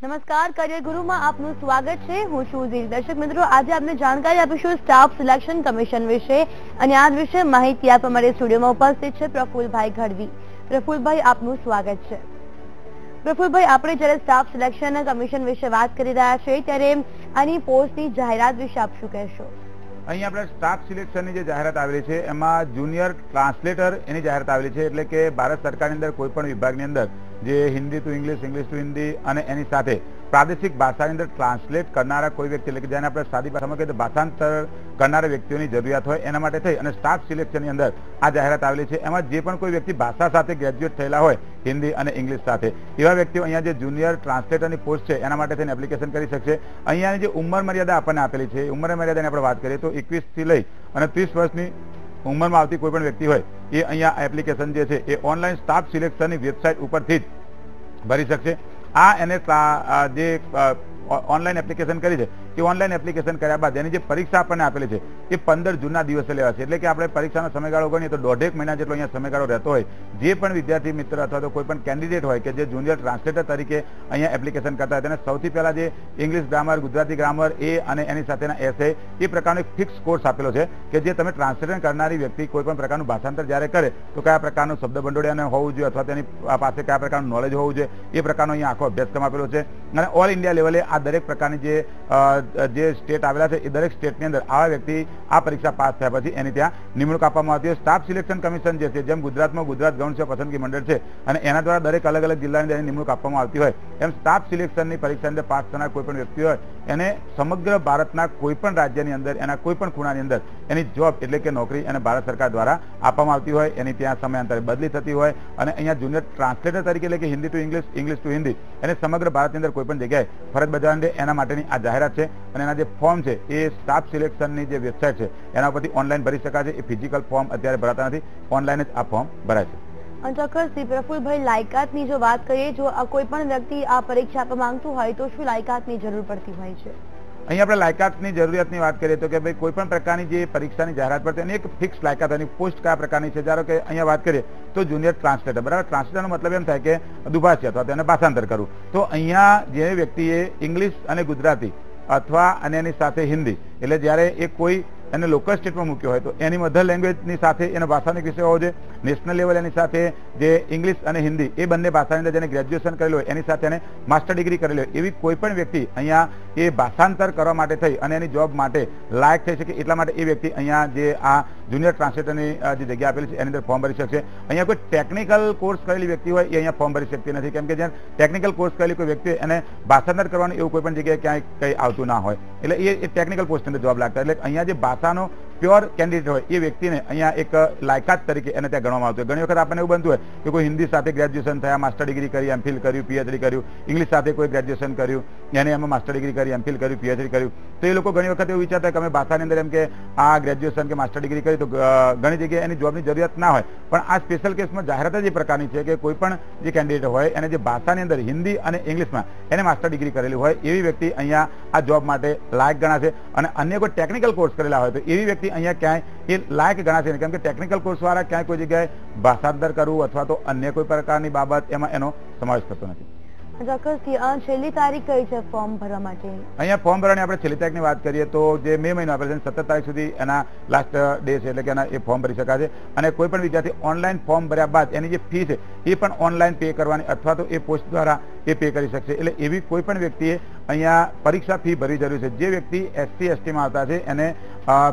નમસ્કાર, કરિયર ગુરુમાં આપનું સ્વાગત છે। હું છું ઝીલ। દર્શક મિત્રો, આજે આપને જાણકારી આપીશું સ્ટાફ સિલેક્શન કમિશન વિશે અને આ વિશે માહિતી આપવા માટે સ્ટુડિયોમાં ઉપસ્થિત છે પ્રફુલભાઈ ગઢવી। પ્રફુલભાઈ, આપનું સ્વાગત છે। પ્રફુલભાઈ, આપણે જ્યારે સ્ટાફ સિલેક્શન કમિશન વિશે વાત કરી રહ્યા છીએ ત્યારે આની પોસ્ટની જાહેરાત વિશે આપ શું કહેશો? અહીં આપણે સ્ટાફ સિલેક્શનની જે જાહેરાત આવેલી છે એમાં જુનિયર ટ્રાન્સલેટર એની જાહેરાત આવેલી છે, એટલે કે ભારત સરકારની અંદર કોઈ પણ વિભાગની અંદર જે Hindi two English, English two Hindi અને એની સાથે પ્રાદેશિક ભાષાની અંદર ટ્રાન્સલેટ કરનારા કોઈ વ્યક્તિ, એટલે કે જેને આપણે સાદી ભાષામાં કહીએ તો ભાષાંતર કરનારા વ્યક્તિઓની જરૂરિયાત હોય એના માટે થઈ અને સ્ટાફ સિલેક્શનની અંદર આ જાહેરાત આવેલી છે। એમાં જે પણ કોઈ વ્યક્તિ ભાષા સાથે ગ્રેજ્યુએટ થયેલા હોય, હિન્દી અને ઇંગ્લિશ સાથે, એવા વ્યક્તિઓ અહીંયા જે જુનિયર ટ્રાન્સલેટરની પોસ્ટ છે એના માટે થઈને એપ્લિકેશન કરી શકશે। અહીંયાની જે ઉંમર મર્યાદા આપણને આપેલી છે, ઉંમર મર્યાદાની આપણે વાત કરીએ તો 21 થી લઈ અને 30 વર્ષની ઉંમરમાં આવતી કોઈ પણ વ્યક્તિ હોય એ અહીંયા એપ્લિકેશન જે છે એ ઓનલાઈન સ્ટાફ સિલેક્શનની વેબસાઇટ ઉપરથી જ ભરી શકશે। આ એને જે ઓનલાઈન એપ્લિકેશન કરી છે એ ઓનલાઈન એપ્લિકેશન કર્યા બાદ એની જે પરીક્ષા આપણને આપેલી છે એ 15 જૂનના દિવસે લેવાશે, એટલે કે આપણે પરીક્ષાનો સમયગાળો ગણીએ તો 1.5 મહિના જેટલો અહીંયા સમયગાળો રહેતો હોય। જે પણ વિદ્યાર્થી મિત્ર અથવા તો કોઈ પણ કેન્ડિડેટ હોય કે જે જુનિયર ટ્રાન્સલેટર તરીકે અહીંયા એપ્લિકેશન કરતા હોય તેને સૌથી પહેલા જે ઇંગ્લિશ ગ્રામર, ગુજરાતી ગ્રામર એ અને એની સાથેના એસે એ પ્રકારનો એક ફિક્સ કોર્સ આપેલો છે કે જે તમે ટ્રાન્સલેશન કરનારી વ્યક્તિ કોઈ પણ પ્રકારનું ભાષાંતર જ્યારે કરે તો કયા પ્રકારનું શબ્દ ભંડોળ હોવું જોઈએ અથવા તેની પાસે કયા પ્રકારનું નોલેજ હોવું જોઈએ એ પ્રકારનો અહીંયા આખો અભ્યાસક્રમ આપેલો છે। અને ઓલ ઇન્ડિયા લેવલે આ દરેક પ્રકારની જે સ્ટેટ આવેલા છે એ દરેક સ્ટેટની અંદર આવા વ્યક્તિ આ પરીક્ષા પાસ થયા પછી એની ત્યાં નિમણૂક આપવામાં આવતી હોય। સ્ટાફ સિલેક્શન કમિશન જે છે, જેમ ગુજરાતમાં ગુજરાત ગૌણ સેવા પસંદગી મંડળ છે અને એના દ્વારા દરેક અલગ અલગ જિલ્લાની અંદર નિમણૂક આપવામાં આવતી હોય, એમ સ્ટાફ સિલેક્શનની પરીક્ષાની અંદર પાસ થનાર કોઈ પણ વ્યક્તિ હોય એને સમગ્ર ભારતના કોઈ પણ રાજ્યની અંદર એના કોઈ પણ ખૂણાની અંદર એની જોબ એટલે કે નોકરી અને ભારત સરકાર દ્વારા આપવામાં આવતી હોય, એની ત્યાં સમયાંતરે બદલી થતી હોય અને અહીંયા જુનિયર ટ્રાન્સલેટર તરીકે એટલે કે Hindi two English, English two Hindi એને સમગ્ર ભારતની અંદર કોઈ પણ જગ્યાએ ફરજ બજાવવાની એના માટેની આ જાહેરાત છે। અને એના જે ફોર્મ છે એ સ્ટાફ સિલેક્શનની જે વેબસાઇટ છે એના ઉપરથી ઓનલાઈન ભરી શકાય છે। એ ફિઝિકલ ફોર્મ અત્યારે ભરાતા નથી, ઓનલાઈન જ આ ફોર્મ ભરાય છે। ચોક્કસથી પ્રફુલભાઈ, લાયકાતની જો વાત કરીએ, જો કોઈ પણ વ્યક્તિ આ પરીક્ષા આપવા માંગતું હોય તો શું લાયકાતની જરૂર પડતી હોય છે? અહીં આપણે લાયકાતની જરૂરિયાતની વાત કરીએ તો કે ભાઈ કોઈ પણ પ્રકારની જે પરીક્ષાની જાહેરાત પડતી એની એક ફિક્સ લાયકાત એની પોસ્ટ કયા પ્રકારની છે। ધારો કે અહીંયા વાત કરીએ તો જુનિયર ટ્રાન્સલેટર, બરાબર, ટ્રાન્સલેટરનો મતલબ એમ થાય કે દુભાષી અથવા તેને ભાષાંતર કરવું। તો અહીંયા જે વ્યક્તિએ ઇંગ્લિશ અને ગુજરાતી અથવા અને એની સાથે હિન્દી, એટલે જ્યારે એ કોઈ એને લોકલ સ્ટેટમાં મૂક્યો હોય તો એની મધર લેંગ્વેજની સાથે એનો ભાષાનો વિષય હોવો જોઈએ। નેશનલ લેવલ એની સાથે જે ઇંગ્લિશ અને હિન્દી એ બંને ભાષાની અંદર જેને ગ્રેજ્યુએશન કરેલું હોય એની સાથે એને માસ્ટર ડિગ્રી કરેલી હોય એવી કોઈ પણ વ્યક્તિ અહીંયા એ ભાષાંતર કરવા માટે થઈ અને એની જોબ માટે લાયક થઈ શકે, એટલા માટે એ વ્યક્તિ અહીંયા જે આ જુનિયર ટ્રાન્સલેટરની જે જગ્યા આપેલી છે એની અંદર ફોર્મ ભરી શકશે। અહીંયા કોઈ ટેકનિકલ કોર્સ કરેલી વ્યક્તિ હોય એ અહીંયા ફોર્મ ભરી શકતી નથી, કેમ કે જ્યાં ટેકનિકલ કોર્સ કરેલી કોઈ વ્યક્તિ એને ભાષાંતર કરવાનું એવું કોઈ પણ જગ્યાએ ક્યાંય કંઈ આવતું ના હોય, એટલે એ ટેકનિકલ પોસ્ટની અંદર જોબ લાગતા। એટલે અહીંયા જે ભાષાનો પ્યોર કેન્ડિડેટ હોય એ વ્યક્તિને અહીંયા એક લાયકાત તરીકે એને ત્યાં ગણવામાં આવતું હોય। ઘણી વખત આપણને એવું બનતું હોય કે કોઈ હિન્દી સાથે ગ્રેજ્યુએશન થયા, માસ્ટર ડિગ્રી કરી, એમફિલ કર્યું, પીએચડી કર્યું, ઇંગ્લિશ સાથે કોઈ ગ્રેજ્યુએશન કર્યું, એને એમાં માસ્ટર ડિગ્રી કરી, એમફિલ કર્યું, પીએચડી કર્યું, તો એ લોકો ઘણી વખત એવું વિચારતા કે અમે ભાષાની અંદર એમ કે આ ગ્રેજ્યુએશન કે માસ્ટર ડિગ્રી કરી તો ઘણી જગ્યાએ એની જોબની જરૂરિયાત ના હોય, પણ આ સ્પેશિયલ કેસમાં જાહેરાત જ એ પ્રકારની છે કે કોઈ પણ જે કેન્ડિડેટ હોય એને જે ભાષાની અંદર હિન્દી અને ઇંગ્લિશમાં એને માસ્ટર ડિગ્રી કરેલી હોય એવી વ્યક્તિ અહીંયા આ જોબ માટે લાયક ગણાશે। અને અન્ય કોઈ ટેકનિકલ કોર્સ કરેલા હોય તો એવી વ્યક્તિ અહીંયા ક્યાંય એ લાયક ગણાશે નહીં, કેમ કે ટેકનિકલ કોર્સ વાળા ક્યાંય કોઈ જગ્યાએ ભાષાંતર કરવું અથવા તો અન્ય કોઈ પ્રકારની બાબત એમાં એનો સમાવેશ થતો નથી। ચોક્કસથી છેલ્લી તારીખ કઈ છે ફોર્મ ભરવા માટે? અહીંયા ફોર્મ ભરવાની આપણે છેલ્લી તારીખની વાત કરીએ તો જે મે મહિનો આપેલ છે 17 તારીખ સુધી એના લાસ્ટ ડે છે, એટલે કે એના એ ફોર્મ ભરી શકાશે। અને કોઈ પણ વિદ્યાર્થી ઓનલાઈન ફોર્મ ભર્યા બાદ એની જે ફી છે એ પણ ઓનલાઈન પે કરવાની અથવા તો એ પોસ્ટ દ્વારા એ પે કરી શકશે। એટલે એવી કોઈ પણ વ્યક્તિએ અહીંયા પરીક્ષા ફી ભરવી જરૂરી છે। જે વ્યક્તિ SC ST માં આવતા છે એને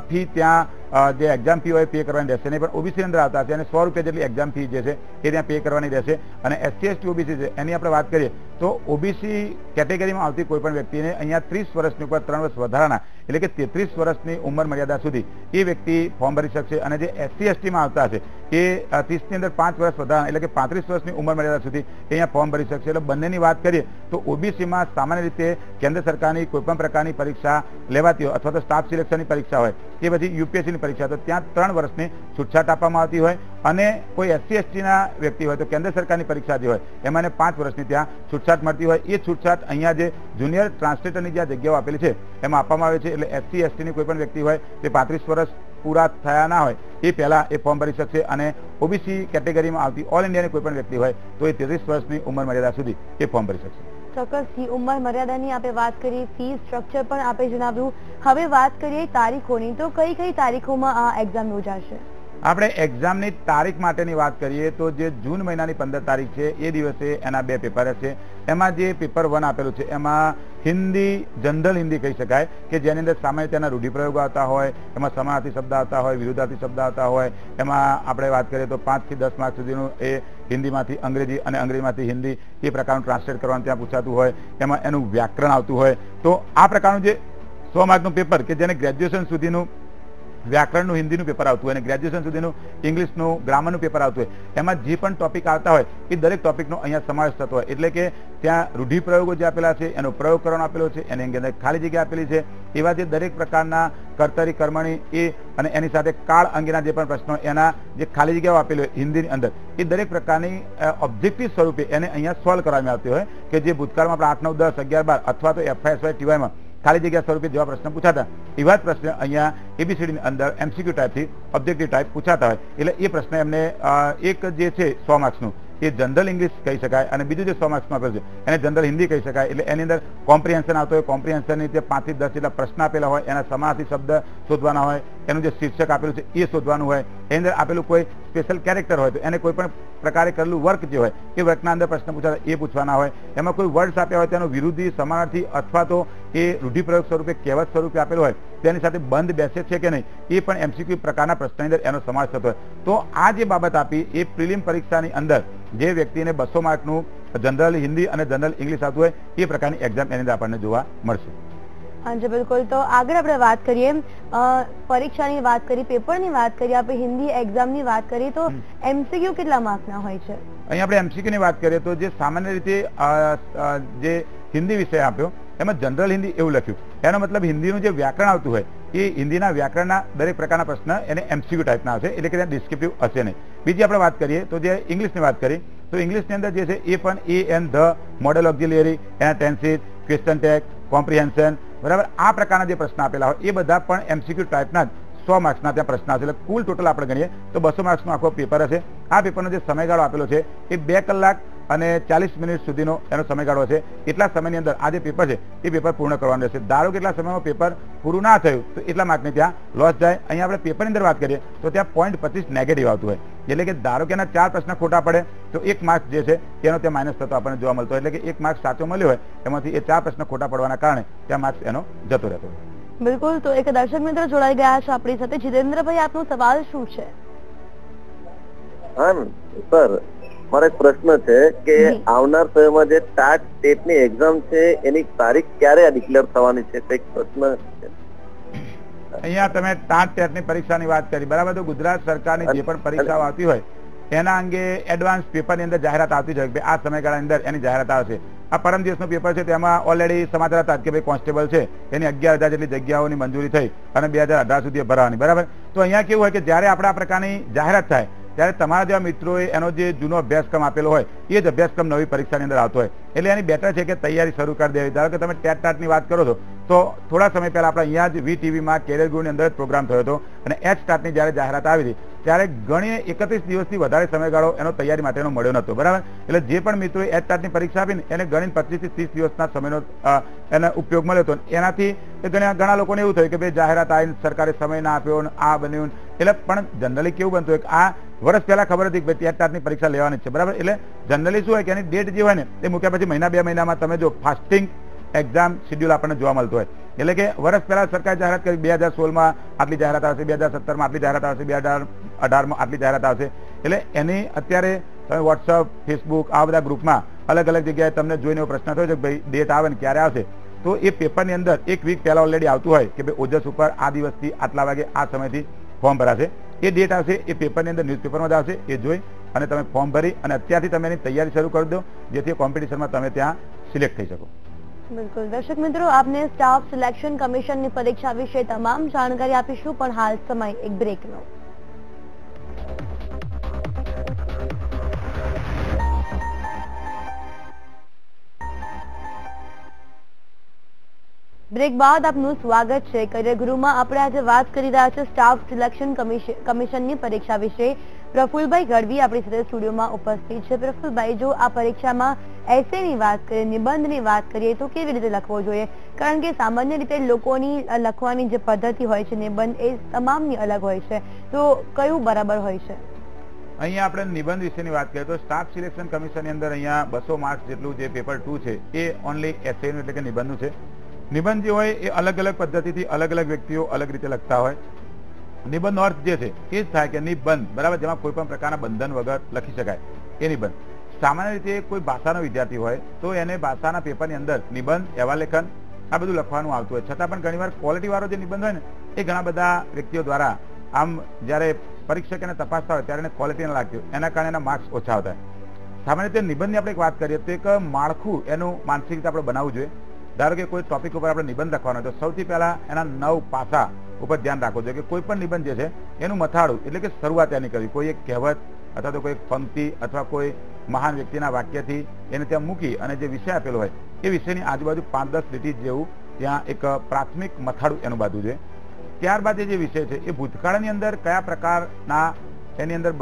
ફી ત્યાં જે એક્ઝામ ફી હોય પે કરવાની રહેશે નહીં, પણ ઓબીસી અંદર આવતા હશે અને 100 રૂપિયા જેટલી એક્ઝામ ફી જે છે એ ત્યાં પે કરવાની રહેશે। અને SC ST OBC છે એની આપણે વાત કરીએ તો ઓબીસી કેટેગરીમાં આવતી કોઈ પણ વ્યક્તિને અહીંયા 30 વર્ષની ઉપર 3 વર્ષ વધારાના એટલે કે 33 વર્ષની ઉંમર મર્યાદા સુધી એ વ્યક્તિ ફોર્મ ભરી શકશે। અને જે SC ST માં આવતા હશે એ 30ની અંદર 5 વર્ષ વધારાના એટલે કે 35 વર્ષની ઉંમર મર્યાદા સુધી અહીંયા ફોર્મ ભરી શકશે। એટલે બંનેની વાત કરીએ તો ઓબીસીમાં સામાન્ય રીતે કેન્દ્ર સરકારની કોઈ પણ પ્રકારની પરીક્ષા લેવાતી હોય અથવા તો સ્ટાફ સિલેક્શનની પરીક્ષા હોય કે પછી યુપીએસસીની પરીક્ષા, તો ત્યાં 3 વર્ષની છૂટછાટ આપવામાં આવતી હોય। અને કોઈ SC ST ના વ્યક્તિ હોય તો કેન્દ્ર સરકારની પરીક્ષા જે હોય એમાં એને 5 વર્ષની ત્યાં છૂટછાટ મળતી હોય। એ છૂટછાટ અહીંયા જે જુનિયર ટ્રાન્સલેટરની જે જગ્યાઓ આપેલી છે એમાં આપવામાં આવે છે। એટલે SC ST ની કોઈ પણ વ્યક્તિ હોય તે 35 વર્ષ પૂરા થયા ના હોય એ પહેલા એ ફોર્મ ભરી શકશે। અને ઓબીસી કેટેગરીમાં આવતી ઓલ ઇન્ડિયાની કોઈ પણ વ્યક્તિ હોય તો એ 33 વર્ષની ઉંમર મર્યાદા સુધી એ ફોર્મ ભરી શકશે। ચોક્કસથી ઉંમર મર્યાદાની આપણે વાત કરી, ફી સ્ટ્રક્ચર પણ આપણે જણાવ્યું. હવે વાત કરીએ તારીખોની, તો કઈ કઈ તારીખોમાં આ એક્ઝામ યોજાશે? આપણે એક્ઝામની તારીખ માટેની વાત કરીએ તો જે જૂન મહિનાની 15 તારીખ છે એ દિવસે એના 2 પેપર હશે. એમાં જે પેપર 1 આપેલું છે એમાં હિન્દી, જનરલ હિન્દી કહી શકાય કે જેની અંદર સામાન્ય તેના રૂઢિપ્રયોગો આવતા હોય, એમાં સમાનાર્થી શબ્દ આવતા હોય, વિરુદ્ધાર્થી શબ્દ આવતા હોય. એમાં આપણે વાત કરીએ તો 5 થી 10 માર્ક સુધીનું એ હિન્દીમાંથી અંગ્રેજી અને અંગ્રેજીમાંથી હિન્દી એ પ્રકારનું ટ્રાન્સલેટ કરવાનું ત્યાં પૂછાતું હોય. એમાં એનું વ્યાકરણ આવતું હોય. તો આ પ્રકારનું જે 100 માર્કનું પેપર કે જેને ગ્રેજ્યુએશન સુધીનું વ્યાકરણનું હિન્દીનું પેપર આવતું હોય અને ગ્રેજ્યુએશન સુધીનું ઇંગ્લિશનું ગ્રામરનું પેપર આવતું હોય, એમાં જે પણ ટોપિક આવતા હોય એ દરેક ટોપિકનો અહીંયા સમાવેશ થતો હોય. એટલે કે ત્યાં રૂઢિપ્રયોગો જે આપેલા છે એનો પ્રયોગ કરવાનો આપેલો છે, એની અંદર ખાલી જગ્યા આપેલી છે. એવા જે દરેક પ્રકારના કર્તરી, કર્મણી એ અને એની સાથે કાળ અંગેના જે પણ પ્રશ્નો એના જે ખાલી જગ્યાઓ આપેલી હોય હિન્દીની અંદર, એ દરેક પ્રકારની ઓબ્જેક્ટિવ સ્વરૂપે એને અહીંયા સોલ્વ કરવામાં આવતી હોય કે જે ભૂતકાળમાં આપણે 8, 9, 10, 11, 12 અથવા તો FY, TYમાં ખાલી જગ્યા સ્વરૂપે જેવા પ્રશ્ન પૂછાતા એવા જ પ્રશ્ન અહીંયા ABCDની અંદર MCQ ટાઈપથી ઓબ્જેક્ટિવ ટાઈપ પૂછાતા હોય. એટલે એ પ્રશ્ન એમને એક જે છે 100 માર્ક્સનું એ જનરલ ઇંગ્લિશ કહી શકાય અને બીજું જે 100 માર્ક્સનું આપેલું છે એને જનરલ હિન્દી કહી શકાય. એટલે એની અંદર કોમ્પ્રિહેન્શન આવતો હોય, કોમ્પ્રિહેન્શનની જે 5 થી 10 જેટલા પ્રશ્ન આપેલા હોય, એના સમાનાર્થી શબ્દ શોધવાના હોય, એનું જે શીર્ષક આપેલું છે એ શોધવાનું હોય, એની અંદર આપેલું કોઈ સ્પેશિયલ કેરેક્ટર હોય તો એને કોઈ પણ પ્રકારે કરેલું વર્ક જે હોય એ વર્કના અંદર પ્રશ્ન પૂછાતા એ પૂછવાના હોય. એમાં કોઈ વર્ડ્સ આપ્યા હોય તેનો વિરુદ્ધી, સમાનાર્થી અથવા તો એ રૂઢિપ્રયોગ સ્વરૂપે, કહેવત સ્વરૂપે આપેલું હોય તેની સાથે બંધ બેસે છે કે નહીં એ પણ MCQ પ્રકારના પ્રશ્નની અંદર એનો સમાવેશ થતો હોય. તો આ જે બાબત આપી એ પ્રિલિમ પરીક્ષાની અંદર જે વ્યક્તિને 200 માર્કનું જનરલ હિન્દી અને જનરલ ઇંગ્લિશ આવતું હોય એ પ્રકારની એક્ઝામ એની અંદર આપણને જોવા મળશે. હાજી બિલકુલ. તો આગળ આપણે વાત કરીએ, પરીક્ષાની વાત કરી, પેપરની વાત કરી, આપણે હિન્દી એક્ઝામની વાત કરી, તો MCQ કેટલા માર્કના હોય છે? અહીં આપણે MCQ ની વાત કરીએ તો જે સામાન્ય રીતે જે હિન્દી વિષય આપ્યો એમાં જનરલ હિન્દી એવું લખ્યું, એનો મતલબ હિન્દીનું જે વ્યાકરણ આવતું હોય એ હિન્દીના વ્યાકરણના દરેક પ્રકારના પ્રશ્ન એને MCQ ટાઈપના આવશે. એટલે કે ત્યાં ડિસ્ક્રિપ્ટિવ હશે નહીં. બીજી આપણે વાત કરીએ તો જે ઇંગ્લિશની વાત કરી તો ઇંગ્લિશની અંદર જે છે એ પણ એ એન ધ, મોડેલ ઓક્ઝિલિયરી, એના ટેન્સીસ, ક્વેશ્ચન ટેગ, કોમ્પ્રિહેન્શન, બરાબર, આ પ્રકારના જે પ્રશ્ન આપેલા હોય એ બધા પણ MCQ ટાઈપના જ 100 માર્ક્સના ત્યાં પ્રશ્ન આવશે. એટલે કુલ ટોટલ આપણે ગણીએ તો 200 માર્ક્સનો આખો પેપર હશે. આ પેપરનો જે સમયગાળો આપેલો છે એ 2 કલાક અને 40 મિનિટ સુધીનો એનો સમયગાળો છે. એટલા સમયની અંદર આ જે પેપર છે એ પેપર પૂર્ણ કરવાનું રહેશે. ધારો કે એટલા સમયમાં પેપર પૂરું ના થયું તો એટલા માર્કની ત્યાં લોસ જાય. અહીંયા આપણે પેપરની અંદર વાત કરીએ તો ત્યાં 0.25 નેગેટિવ આવતું હોય. એટલે કે ધારો કે એના 4 પ્રશ્ન ખોટા પડે તો 1 માર્ક જે છે એનો ત્યાં માઇનસ થતો આપણને જોવા મળતો હોય. એટલે કે 1 માર્ક સાચો મળ્યો હોય એમાંથી એ 4 પ્રશ્ન ખોટા પડવાના કારણે ત્યાં માર્ક્સ એનો જતો રહેતો હોય. બિલકુલ. તો એક દર્શક મિત્ર જોડાઈ ગયા છે આપણી સાથે. જીતેન્દ્રભાઈ, આપનો સવાલ શું છે? હા સર, મારો એક પ્રશ્ન છે કે આવનાર સમયમાં જે ટાટ ટેટની એક્ઝામ છે એની તારીખ ક્યારે ડિક્લેર થવાની છે? એક પ્રશ્ન છે. અહીંયા તમે ટાટ ટેટની પરીક્ષાની વાત કરી, બરાબર. તો ગુજરાત સરકારની જે પણ પરીક્ષાઓ આવતી હોય એના અંગે એડવાન્સ પેપરની અંદર જાહેરાત આવતી જ હોય કે આ સમયગાળાની અંદર એની જાહેરાત આવશે. આ પરમ દિવસનું પેપર છે તેમાં ઓલરેડી સમાચાર હતા કે ભાઈ કોન્સ્ટેબલ છે એની 11,000 જેટલી જગ્યાઓની મંજૂરી થઈ અને 2018 સુધી ભરવાની, બરાબર. તો અહીંયા કેવું હોય કે જ્યારે આપણે આ પ્રકારની જાહેરાત થાય ત્યારે તમારા જેવા મિત્રોએ એનો જે જૂનો અભ્યાસક્રમ આપેલો હોય એ જ અભ્યાસક્રમ નવી પરીક્ષાની અંદર આવતો હોય. એટલે એની બેટર છે કે તૈયારી શરૂ કરી દેવી. ધારો કે તમે ટેટ ટાટની વાત કરો છો તો થોડા સમય પહેલા આપણે અહીંયા જ VTVમાં કેરિયર ગુરુની અંદર જ પ્રોગ્રામ થયો હતો અને એચ ટાટની જ્યારે જાહેરાત આવી હતી ત્યારે ગણીને 31 દિવસથી વધારે સમયગાળો એનો તૈયારી માટેનો મળ્યો નહોતો, બરાબર. એટલે જે પણ મિત્રોએ એચ ટાટની પરીક્ષા આપીને એને ગણીને 25 થી 30 દિવસના સમયનો એને ઉપયોગ મળ્યો હતો. એનાથી ઘણા લોકોને એવું થયું કે ભાઈ જાહેરાત આવીને સરકારે સમય ના આપ્યો, આ બન્યું. એટલે પણ જનરલી કેવું બનતું હોય કે આ વર્ષ પહેલા ખબર હતી કે ભાઈ ટાટની પરીક્ષા લેવાની છે, બરાબર. એટલે જનરલી શું હોય કે એની ડેટ જે હોય ને એ મૂક્યા પછી મહિના 2 મહિનામાં તમે જો ફાસ્ટિંગ એક્ઝામ શેડ્યુલ આપણને જોવા મળતું હોય. એટલે કે વર્ષ પહેલા સરકારે જાહેરાત કરી 2016માં આટલી જાહેરાત આવશે, 2017માં આટલી જાહેરાત આવશે, 2018માં આટલી જાહેરાત આવશે. એટલે એની અત્યારે તમે વોટ્સઅપ, ફેસબુક આ બધા ગ્રુપમાં અલગ અલગ જગ્યાએ તમને જોઈને એવો પ્રશ્ન થયો છે કે ભાઈ ડેટ આવે ને ક્યારે આવશે. તો એ પેપરની અંદર 1 વીક પહેલા ઓલરેડી આવતું હોય કે ભાઈ ઓજસ ઉપર આ દિવસથી આટલા વાગે આ સમયથી ફોર્મ ભરાશે. એ ડેટ આવશે એ પેપરની અંદર ન્યૂઝપેપરમાં જ આવશે. એ જોઈ અને તમે ફોર્મ ભરી અને અત્યારથી તમે એની તૈયારી શરૂ કરી દો જેથી કોમ્પિટિશનમાં તમે ત્યાં સિલેક્ટ થઈ શકો. બિલકુલ. દર્શક મિત્રો, આપને સ્ટાફ સિલેક્શન કમિશનની પરીક્ષા વિશે તમામ જાણકારી આપીશું, પણ હાલ સમય એક બ્રેકનો. બ્રેક બાદ આપનું સ્વાગત છે. કરિયર ગુરુમાં આપણે આજે વાત કરી રહ્યા છીએ સ્ટાફ સિલેક્શન કમિશનની પરીક્ષા વિશે. પ્રફુલભાઈ ગઢવી આપણી સાથે સ્ટુડિયોમાં ઉપસ્થિત છે. પ્રફુલભાઈ, જો આ પરીક્ષામાં એસેની વાત કરીએ, નિબંધની વાત કરીએ તો કેવી રીતે લખવો જોઈએ? કારણ કે સામાન્ય રીતે લોકોની લખવાની જે પદ્ધતિ હોય છે નિબંધ એ તમામની અલગ હોય છે, તો કયું બરાબર હોય છે? અહીંયા આપણે નિબંધ વિશેની વાત કરીએ તો સ્ટાફ સિલેક્શન કમિશનની અંદર અહીંયા 200 માર્ક્સ જેટલું જે પેપર 2 છે એ ઓનલી એસેનું એટલે કે નિબંધનું છે. નિબંધ જે હોય એ અલગ અલગ પદ્ધતિથી અલગ અલગ વ્યક્તિઓ અલગ રીતે લખતા હોય. નિબંધનો અર્થ જે છે એ જ થાય કે નિબંધ બરાબર, જેમાં કોઈ પણ પ્રકારના બંધન વગર લખી શકાય એ નિબંધ. સામાન્ય રીતે કોઈ ભાષાનો વિદ્યાર્થી હોય તો એને ભાષાના પેપરની અંદર નિબંધ, અહેવાલ લેખન આ બધું લખવાનું આવતું હોય. છતાં પણ ઘણીવાર ક્વોલિટી વાળો જે નિબંધ હોય ને એ ઘણા બધા વ્યક્તિઓ દ્વારા આમ જ્યારે પરીક્ષક એને તપાસતા હોય ત્યારે એને ક્વોલિટી ન લાગતી હોય, એના કારણે એના માર્ક્સ ઓછા આવતા હોય. સામાન્ય રીતે નિબંધની આપણે એક વાત કરીએ તો એક માળખું એનું માનસિક રીતે આપણે બનાવવું જોઈએ. ધારો કે કોઈ ટોપિક ઉપર આપણે નિબંધ લખવાનો હોય તો સૌથી પહેલા એના 9 પાસા ઉપર ધ્યાન રાખવું જોઈએ કે કોઈ પણ નિબંધ જે છે એનું મથાળું એટલે કે શરૂઆત એની કરવી. કોઈ એક કહેવત અથવા તો કોઈ પંક્તિ અથવા કોઈ મહાન વ્યક્તિના વાક્યથી એને ત્યાં મૂકી અને જે વિષય આપેલો હોય એ વિષયની આજુબાજુ 5-10 લીટી જેવું ત્યાં એક પ્રાથમિક મથાળું એનું બાંધવું જોઈએ. ત્યારબાદ એ જે વિષય છે એ ભૂતકાળની અંદર કયા પ્રકારના એની અંદર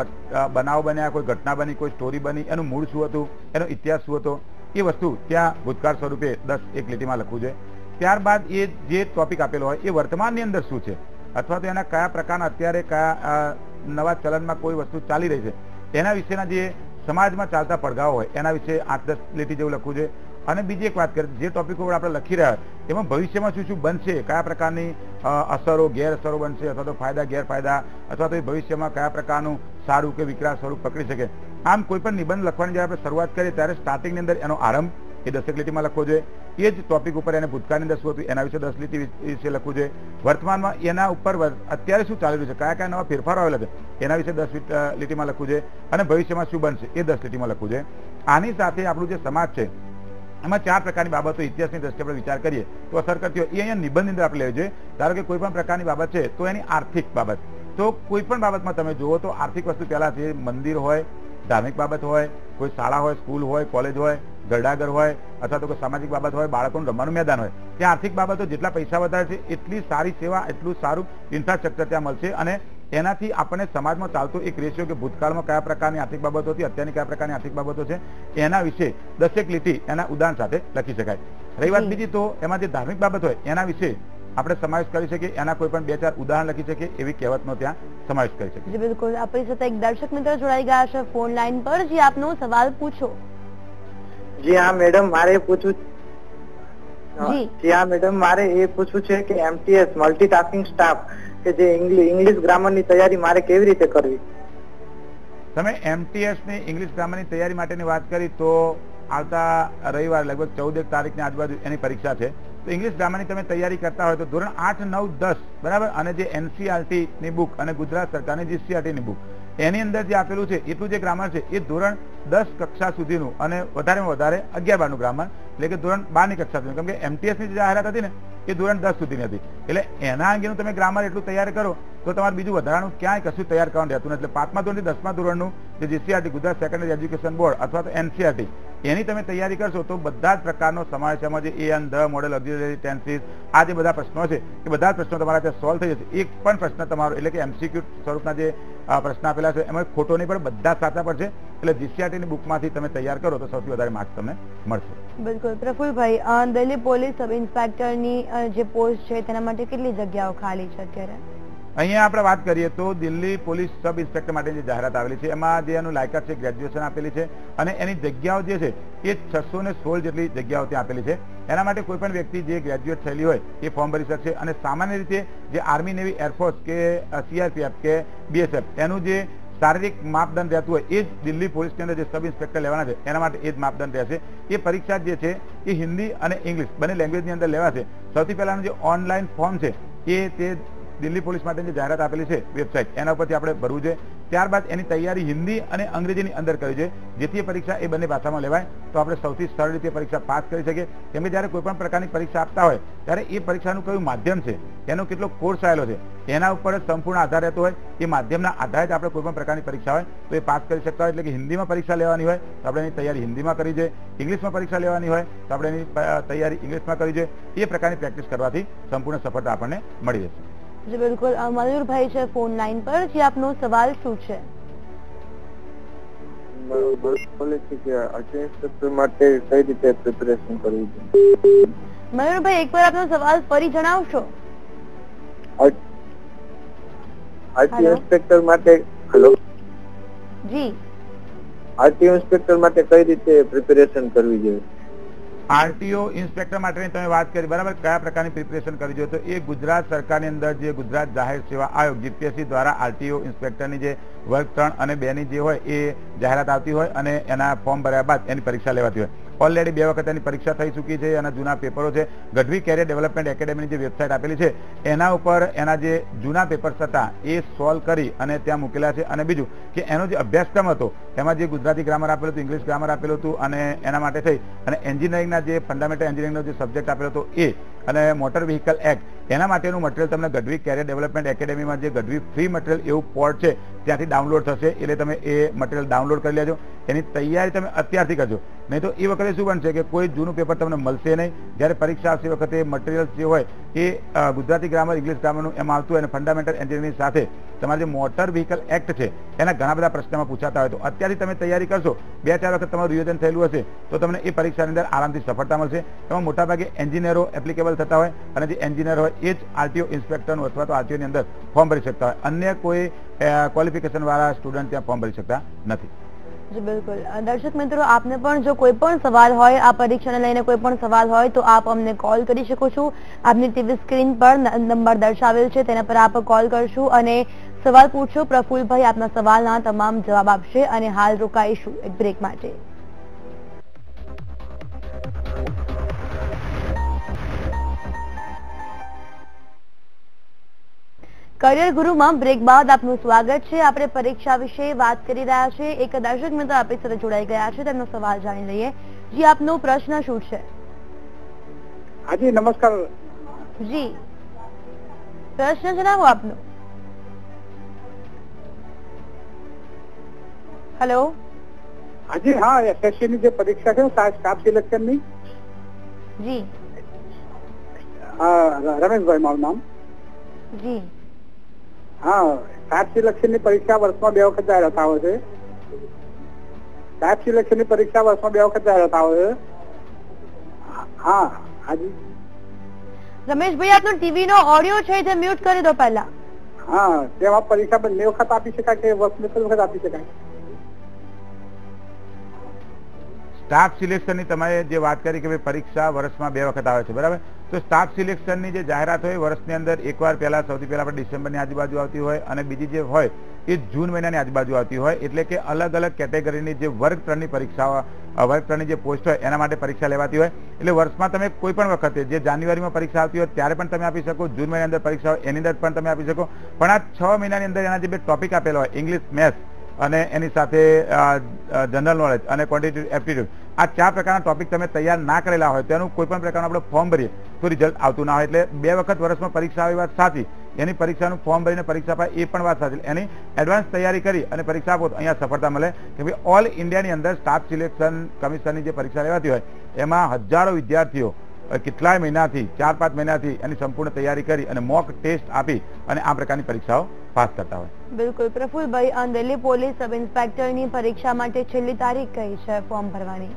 બનાવ બન્યા, કોઈ ઘટના બની, કોઈ સ્ટોરી બની, એનું મૂળ શું હતું, એનો ઇતિહાસ શું હતો, એ વસ્તુ ત્યાં ભૂતકાળ સ્વરૂપે 10 એક લીટીમાં લખવું જોઈએ. ત્યારબાદ એ જે ટોપિક આપેલો હોય એ વર્તમાનની અંદર શું છે અથવા તો એના કયા પ્રકારના અત્યારે કયા નવા ચલનમાં કોઈ વસ્તુ ચાલી રહી છે એના વિશેના જે સમાજમાં ચાલતા પડઘાઓ હોય એના વિશે 8-10 લીટી જેવું લખવું જોઈએ. અને બીજી એક વાત કરીએ, જે ટોપિક ઉપર આપણે લખી રહ્યા હોય એમાં ભવિષ્યમાં શું શું બનશે, કયા પ્રકારની અસરો ગેરઅસરો બનશે અથવા તો ફાયદા ગેરફાયદા અથવા તો એ ભવિષ્યમાં કયા પ્રકારનું સારું કે વિકરાળ સ્વરૂપ પકડી શકે. આમ કોઈ પણ નિબંધ લખવાની જ્યારે આપણે શરૂઆત કરીએ ત્યારે સ્ટાર્ટિંગની અંદર એનો આરંભ એ 10 લીટીમાં લખવો જોઈએ. એ જ ટોપિક ઉપર એને ભૂતકાળની અંદર શું હતું એના વિશે 10 લીટી વિશે લખવું જોઈએ. વર્તમાનમાં એના ઉપર અત્યારે શું ચાલી રહ્યું છે, કયા કયા નવા ફેરફારો આવેલા છે એના વિશે 10 લીટીમાં લખવું જોઈએ. અને ભવિષ્યમાં શું બનશે એ 10 લીટીમાં લખવું જોઈએ. આની સાથે આપણું જે સમાજ છે એમાં 4 પ્રકારની બાબતો ઇતિહાસની દ્રષ્ટિએ આપણે વિચાર કરીએ તો અસર કરતી હોય એ અહીંયા નિબંધની અંદર આપણે લેવી જોઈએ. ધારો કે કોઈ પણ પ્રકારની બાબત છે તો એની આર્થિક બાબત, તો કોઈ પણ બાબતમાં તમે જુઓ તો આર્થિક વસ્તુ પહેલા છે મંદિર હોય, ધાર્મિક બાબત હોય, કોઈ શાળા હોય, સ્કૂલ હોય, કોલેજ હોય, ગરડાગર હોય અથવા તો કોઈ સામાજિક બાબત હોય, બાળકોનું રમવાનું મેદાન હોય, ત્યાં આર્થિક બાબતો જેટલા પૈસા વધારે છે એટલી સારી સેવા, એટલું સારું ઇન્ફ્રાસ્ટ્રક્ચર ત્યાં મળશે અને એનાથી આપણને સમાજમાં ચાલતો એક રેશિયો કે ભૂતકાળમાં કયા પ્રકારની આર્થિક બાબતો હતી, અત્યારની કયા પ્રકારની આર્થિક બાબતો છે એના વિશે 10 લીટી એના ઉદાહરણ સાથે લખી શકાય. રહી વાત બીજી તો એમાં જે ધાર્મિક બાબત હોય એના વિશે આપણે સમાવેશ કરી શકીએ, એના કોઈ પણ 2-4 ઉદાહરણ લખી શકીએ એવી કહેવતનો ત્યાં સમાવેશ કરી શકીએ. જી બિલકુલ. આપણી સાથે એક દર્શક મિત્ર જોડાઈ ગયા છે ફોન લાઈન પર. જી આપનો સવાલ પૂછો. જી હા મેડમ, મારે પૂછવું જી હા મેડમ, મારે એ પૂછવું છે કે એમટીએસ મલ્ટીટાસ્કિંગ સ્ટાફ કે જે ઇંગ્લિશ ગ્રામરની તૈયારી મારે કેવી રીતે કરવી? તમે એમટીએસ ની ઇંગ્લિશ ગ્રામરની તૈયારી માટેની વાત કરી તો આવતા રવિવાર લગભગ 14 તારીખની આજુબાજુ એની પરીક્ષા છે. તો ઇંગ્લિશ ગ્રામરની તમે તૈયારી કરતા હોય તો ધોરણ 8, 9, 10 બરાબર અને જે એનસીઆરટી ની બુક અને ગુજરાત સરકારની જીસીઆરટી ની બુક એની અંદર જે આપેલું છે એટલું જે ગ્રામર છે એ ધોરણ 10 કક્ષા સુધીનું અને વધારેમાં વધારે 11-12નું ગ્રામર એટલે કે ધોરણ 12ની કક્ષા સુધી, કેમ કે એમટીએસ ની જે જાહેરાત હતી ને એ ધોરણ 10 સુધીની હતી એટલે એના અંગેનું તમે ગ્રામર એટલું તૈયાર કરો તો તમારે બીજું વધારાનું ક્યાંય કશું તૈયાર કરવાનું રહેતું નથી. એટલે 5મા ધોરણથી 10મા ધોરણનું જે GCERT Gujarat secondary education board અથવા તો એનસીઆરટી એની તમે તૈયારી કરશો તો બધા જ પ્રકારનો સમાવેશ એમાં જે an, the, modal, auxiliary, tenses આ જે બધા પ્રશ્નો છે એ બધા જ પ્રશ્નો તમારા ત્યાં સોલ્વ થઈ જશે. એક પણ પ્રશ્ન તમારો એટલે કે એમસીક્યુ સ્વરૂપના જે પ્રશ્ન આપેલા છે એમાં ખોટો નહીં પણ બધા સાચા પડશે. એટલે જીસીઆરટી ની બુકમાંથી તમે તૈયાર કરો તો સૌથી વધારે માર્ક્સ તમને મળશે. બિલકુલ. પ્રફુલભાઈ, દિલ્હી પોલીસ સબ ઇન્સ્પેક્ટરની જે પોસ્ટ છે તેના માટે કેટલી જગ્યાઓ ખાલી છે અત્યારે? અહીંયા આપણે વાત કરીએ તો દિલ્હી પોલીસ સબ ઇન્સ્પેક્ટર માટેની જે જાહેરાત આવેલી છે એમાં જે એનું લાયકાત છે ગ્રેજ્યુએશન આપેલી છે અને એની જગ્યાઓ જે છે એ 616 જેટલી જગ્યાઓ ત્યાં આપેલી છે. એના માટે કોઈ પણ વ્યક્તિ જે ગ્રેજ્યુએટ થયેલી હોય એ ફોર્મ ભરી શકશે. અને સામાન્ય રીતે જે આર્મી, નેવી, એરફોર્સ કે સીઆરપીએફ કે બીએસએફ એનું જે શારીરિક માપદંડ રહેતું હોય એ જ દિલ્હી પોલીસની અંદર જે સબ ઇન્સ્પેક્ટર લેવાના છે એના માટે એ જ માપદંડ રહેશે. એ પરીક્ષા જે છે એ હિન્દી અને ઇંગ્લિશ બંને લેંગ્વેજની અંદર લેવાશે. સૌથી પહેલાનું જે ઓનલાઈન ફોર્મ છે એ તે દિલ્હી પોલીસ માટેની જે જાહેરાત આપેલી છે વેબસાઇટ એના ઉપરથી આપણે ભરવું છે. ત્યારબાદ એની તૈયારી હિન્દી અને અંગ્રેજીની અંદર કરવી છે જેથી એ પરીક્ષા એ બંને ભાષામાં લેવાય તો આપણે સૌથી સરળ રીતે પરીક્ષા પાસ કરી શકીએ. કેમ કે જ્યારે કોઈ પણ પ્રકારની પરીક્ષા આપતા હોય ત્યારે એ પરીક્ષાનું કયું માધ્યમ છે, એનો કેટલો કોર્સ આવેલો છે એના ઉપર જ સંપૂર્ણ આધાર રહેતો હોય. એ માધ્યમના આધારે જ આપણે કોઈ પણ પ્રકારની પરીક્ષા હોય તો એ પાસ કરી શકતા હોય. એટલે કે હિન્દીમાં પરીક્ષા લેવાની હોય તો આપણે એની તૈયારી હિન્દીમાં કરવી છે, ઇંગ્લિશમાં પરીક્ષા લેવાની હોય તો આપણે એની તૈયારી ઇંગ્લિશમાં કરવી છે. એ પ્રકારની પ્રેક્ટિસ કરવાથી સંપૂર્ણ સફળતા આપણને મળી જશે. જી બિલકુલ. મયુરભાઈ છે ફોન લાઈન પર. જે આપનો સવાલ શું છે? બોલે છે કે આર્ટિયો ઇન્સ્પેક્ટર માટે કઈ રીતે પ્રિપેરેશન કરવી જોઈએ? મયુરભાઈ એકવાર આપનો સવાલ ફરી જણાવશો? આરટીઓ ઇન્સ્પેક્ટર માટે હેલો જી આરટીઓ ઇન્સ્પેક્ટર માટે કઈ રીતે પ્રિપેરેશન કરવી જોઈએ? આરટીઓ ઇન્સ્પેક્ટર માટેની તમે વાત કરી, બરાબર, કયા પ્રકારની પ્રિપેરેશન કરવી જોઈએ? તો એ ગુજરાત સરકારની અંદર જે ગુજરાત જાહેર સેવા આયોગ જીપીએસસી દ્વારા આરટીઓ ઇન્સ્પેક્ટરની જે વર્ગ 3 અને 2 ની જે હોય એ જાહેરાત આવતી હોય અને એના ફોર્મ ભર્યા બાદ એની પરીક્ષા લેવાતી હોય. ઓલરેડી 2 વખત એની પરીક્ષા થઈ ચૂકી છે. એના જૂના પેપરો છે. ગઢવી કેરિયર ડેવલપમેન્ટ એકેડેમીની જે વેબસાઇટ આપેલી છે એના ઉપર એના જે જૂના પેપર્સ હતા એ સોલ્વ કરી અને ત્યાં મૂકેલા છે. અને બીજું કે એનો જે અભ્યાસક્રમ હતો એમાં જે ગુજરાતી ગ્રામર આપેલું હતું, ઇંગ્લિશ ગ્રામર આપેલું હતું અને એના માટે થઈ અને એન્જિનિયરિંગના જે ફંડામેન્ટલ એન્જિનિયરિંગનો જે સબ્જેક્ટ આપેલો હતો એ અને મોટર વ્હીકલ એક્ટ એના માટેનું મટીરિયલ તમને ગઢવી કેરિયર ડેવલપમેન્ટ એકેડેમીમાં જે ગઢવી ફ્રી મટીરિયલ એવું પોર્ટ છે ત્યાંથી ડાઉનલોડ થશે. એટલે તમે એ મટીરિયલ ડાઉનલોડ કરી લેજો. એની તૈયારી તમે અત્યારથી કરજો. નહીં તો એ વખતે શું બનશે કે કોઈ જૂનું પેપર તમને મળશે નહીં. જ્યારે પરીક્ષા આવશે વખતે મટીરિયલ જે હોય એ ગુજરાતી ગ્રામર, ઇંગ્લિશ ગ્રામરનું એમાં આવતું હોય અને ફંડામેન્ટલ એન્જિનિયરિંગ સાથે તમારે જે મોટર વ્હીકલ એક્ટ છે એના ઘણા બધા પ્રશ્નમાં પૂછાતા હોય. તો અત્યારથી તમે તૈયારી કરશો, 2-4 વખત તમારું રિવિઝન થયેલું હશે તો તમને એ પરીક્ષાની અંદર આરામથી સફળતા મળશે. એમાં મોટાભાગે એન્જિનિયરો એપ્લિકેબલ થતા હોય અને જે એન્જિનિયર હોય એ જ આરટીઓ ઇન્સ્પેક્ટરનું અથવા તો આરટીઓની અંદર ફોર્મ ભરી શકતા હોય. અન્ય કોઈ ક્વોલિફિકેશન વાળા સ્ટુડન્ટ ત્યાં ફોર્મ ભરી શકતા નથી. જી બિલકુલ. દર્શક મિત્રો, આપને પણ જો કોઈ પણ સવાલ હોય, આ પરીક્ષાને લઈને કોઈ પણ સવાલ હોય તો આપ અમને કોલ કરી શકો છો. આપની ટીવી સ્ક્રીન પર નંબર દર્શાવેલ છે તેના પર આપ કોલ કરશો અને સવાલ પૂછો. પ્રફુલભાઈ આપના સવાલના તમામ જવાબ આપશે. અને હાલ રોકાઈશું એક બ્રેક માટે. કરિયર ગુરુમાં બ્રેક બાદ આપનું સ્વાગત છે. આપણે પરીક્ષા વિશે વાત કરી રહ્યા છીએ. એક દર્શક મિત્ર આપણી સાથે જોડાઈ ગયા છે, તેમનો સવાલ જાણી લઈએ. જી, આપનો પ્રશ્ન શું છે? હાજી નમસ્કાર. જી, પ્રશ્ન જણાવો આપનો. હેલો. હાજી હા, એસએસસી ની જે પરીક્ષા છે સ્ટાફ સિલેક્શન ની. જી રમેશભાઈ મારું નામ. જી હા, સ્ટાફ સિલેક્શન ની પરીક્ષા વર્ષમાં 2 વખત જાહેરાત આવે છે. સ્ટાફ સિલેક્શન ની પરીક્ષા વર્ષમાં 2 વખત જાહેરાત આવે છે. હા હાજી રમેશભાઈ, આપનો ટીવી નો ઓડિયો છે તે મ્યુટ કરી દો પહેલા. હા, તેમાં પરીક્ષા 2 વખત આપી શકાય કે વર્ષમાં 1 વખત આપી શકાય? સ્ટાફ સિલેક્શનની તમે જે વાત કરી કે પરીક્ષા વર્ષમાં 2 વખત આવે છે, બરાબર. તો સ્ટાફ સિલેક્શનની જે જાહેરાત હોય વર્ષની અંદર એકવાર પહેલા સૌથી પહેલા આપણે ડિસેમ્બરની આજુબાજુ આવતી હોય અને બીજી જે હોય એ જૂન મહિનાની આજુબાજુ આવતી હોય. એટલે કે અલગ અલગ કેટેગરીની જે વર્ગ 3 ની પરીક્ષાઓ, વર્ગ 3 ની જે પોસ્ટ હોય એના માટે પરીક્ષા લેવાતી હોય. એટલે વર્ષમાં તમે કોઈ પણ વખતે જે જાન્યુઆરીમાં પરીક્ષા આવતી હોય ત્યારે પણ તમે આપી શકો, જૂન મહિનાની અંદર પરીક્ષા હોય એની અંદર પણ તમે આપી શકો. પણ આ 6 મહિનાની અંદર એના જે 2 ટોપિક આપેલા હોય, ઇંગ્લિશ, મેથ્સ અને એની સાથે જનરલ નોલેજ અને ક્વોન્ટિટેટિવ એપ્ટિટ્યુડ, આ 4 પ્રકારના ટોપિક તમે તૈયાર ના કરેલા હોય તો એનું કોઈ પણ પ્રકારનું આપણે ફોર્મ ભરીએ તો રિઝલ્ટ આવતું ના હોય. એટલે 2 વખત વર્ષમાં પરીક્ષા આવી વાત સાચી, એની પરીક્ષાનું ફોર્મ ભરીને પરીક્ષા અપાય એ પણ વાત સાચી. એની એડવાન્સ તૈયારી કરી અને પરીક્ષા આપો તો અહીંયા સફળતા મળે. કે ભાઈ ઓલ ઇન્ડિયાની અંદર સ્ટાફ સિલેક્શન કમિશનની જે પરીક્ષા લેવાતી હોય એમાં હજારો વિદ્યાર્થીઓ કેટલાય મહિનાથી, 4-5 મહિનાથી એની સંપૂર્ણ તૈયારી કરી અને મોક ટેસ્ટ આપી અને આ પ્રકારની પરીક્ષાઓ પાસ કરતા હોય. બિલકુલ. પ્રફુલભાઈ, દિલ્હી પોલીસ સબ ઇન્સ્પેક્ટરની પરીક્ષા માટે છેલ્લી તારીખ કઈ છે ફોર્મ ભરવાની?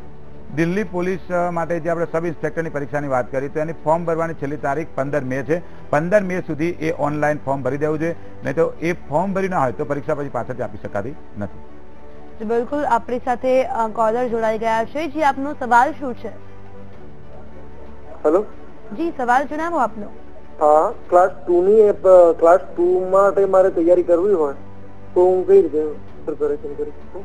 દિલ્હી પોલીસ માટે જે આપણે સબ ઇન્સ્પેક્ટરની પરીક્ષાની વાત કરી તો એની ફોર્મ ભરવાની છેલ્લી તારીખ 15 મે છે. 15 મે સુધી એ ઓનલાઈન ફોર્મ ભરી દેવું જોઈએ. નહીં તો એ ફોર્મ ભરી ના હોય તો પરીક્ષા પછી પાછળથી આપી શકાતી નથી. બિલકુલ. આપણી સાથે કોલર જોડાઈ ગયા છે. જી, આપનો સવાલ શું છે? હેલો. જી, સવાલ જણાવો આપનો. હા, ક્લાસ 2 ની ક્લાસ 2 માટે મારે તૈયારી કરવી હોય તો હું કઈ રીતે પ્રિપેરેશન કરી શકું?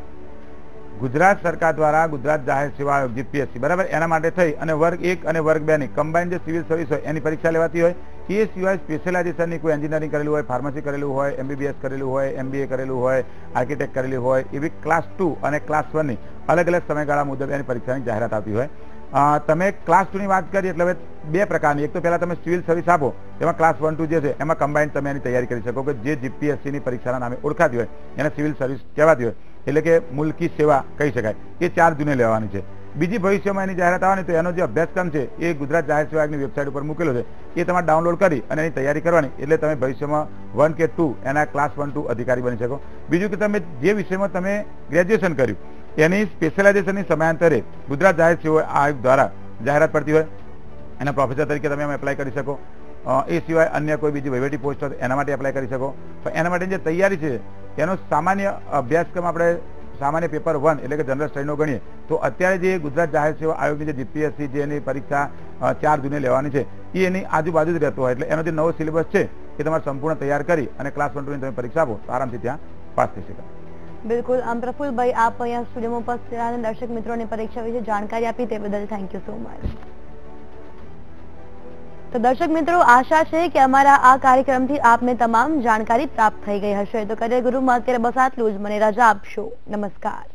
ગુજરાત સરકાર દ્વારા ગુજરાત જાહેર સેવા આયોગ જીપીએસસી, બરાબર, એના માટે થઈ અને વર્ગ 1 અને વર્ગ 2 ની કમ્બાઇન્ડ જે સિવિલ સર્વિસ હોય એની પરીક્ષા લેવાતી હોય. એ સિવાય સ્પેશિયલાઇઝેશનની કોઈ એન્જિનિયરિંગ કરેલું હોય, ફાર્મસી કરેલું હોય, એમબીબીએસ કરેલું હોય, એમબીએ કરેલું હોય, આર્કિટેક્ટ કરેલું હોય, એવી ક્લાસ 2 અને ક્લાસ 1 ની અલગ અલગ સમયગાળા મુજબ એની પરીક્ષાની જાહેરાત આવતી હોય. તમે ક્લાસ 2 ની વાત કરી એટલે હવે 2 પ્રકારની. એક તો પહેલા તમે સિવિલ સર્વિસ આપો તેમાં ક્લાસ 1, 2 જે છે એમાં કમ્બાઇન્ડ તમે એની તૈયારી કરી શકો કે જે જીપીએસસીની પરીક્ષાના નામે ઓળખાતી હોય એને સિવિલ સર્વિસ કહેવાતી હોય. એટલે કે મુલકી સેવા કહી શકાય. એ 4 જૂને લેવાની છે. બીજી ભવિષ્યમાં એની જાહેરાત આવવાની તો એનો જે અભ્યાસક્રમ છે એ ગુજરાત જાહેર સેવા આયોગની વેબસાઇટ ઉપર મૂકેલો છે. એ તમારે ડાઉનલોડ કરી અને એની તૈયારી કરવાની. એટલે તમે ભવિષ્યમાં 1 કે 2 એના ક્લાસ 1, 2 અધિકારી બની શકો. બીજું કે તમે જે વિષયમાં તમે ગ્રેજ્યુએશન કર્યું એની સ્પેશિયલાઇઝેશનની સમયાંતરે ગુજરાત જાહેર સેવા આયોગ દ્વારા જાહેરાત પડતી હોય એના પ્રોફેસર તરીકે તમે એપ્લાય કરી શકો. એ સિવાય અન્ય કોઈ બીજી વહીવટી પોસ્ટ હોય એના માટે એપ્લાય કરી શકો. પણ એના માટે જે તૈયારી છે એનો સામાન્ય અભ્યાસક્રમ આપણે સામાન્ય પેપર 1 એટલે કે જનરલ સ્ટડીનો ગણીએ તો અત્યારે જે ગુજરાત જાહેર સેવા આયોગની જે જીપીએસસી જે એની પરીક્ષા 4 જૂને લેવાની છે એ એની આજુબાજુ જ રહેતો હોય એટલે એનો જે નવો સિલેબસ છે એ તમારે સંપૂર્ણ તૈયાર કરી અને ક્લાસ 1 2 ની તમે પરીક્ષા આપો તો આરામથી ત્યાં પાસ થઈ શકાય. બિલકુલ. પ્રફુલભાઈ, આપ અહીંયા સ્ટુડિયોમાં ઉપસ્થિત રહ્યા અને દર્શક મિત્રોની પરીક્ષા વિશે જાણકારી આપી તે બદલ થેન્ક યુ સો મચ. તો દર્શક મિત્રો, આશા છે કે અમારા આ કાર્યક્રમથી આપને તમામ જાણકારી પ્રાપ્ત થઈ ગઈ હશે. તો કરિયર ગુરુમાં અત્યારે બસ આટલું જ. મને રજા આપશો. નમસ્કાર.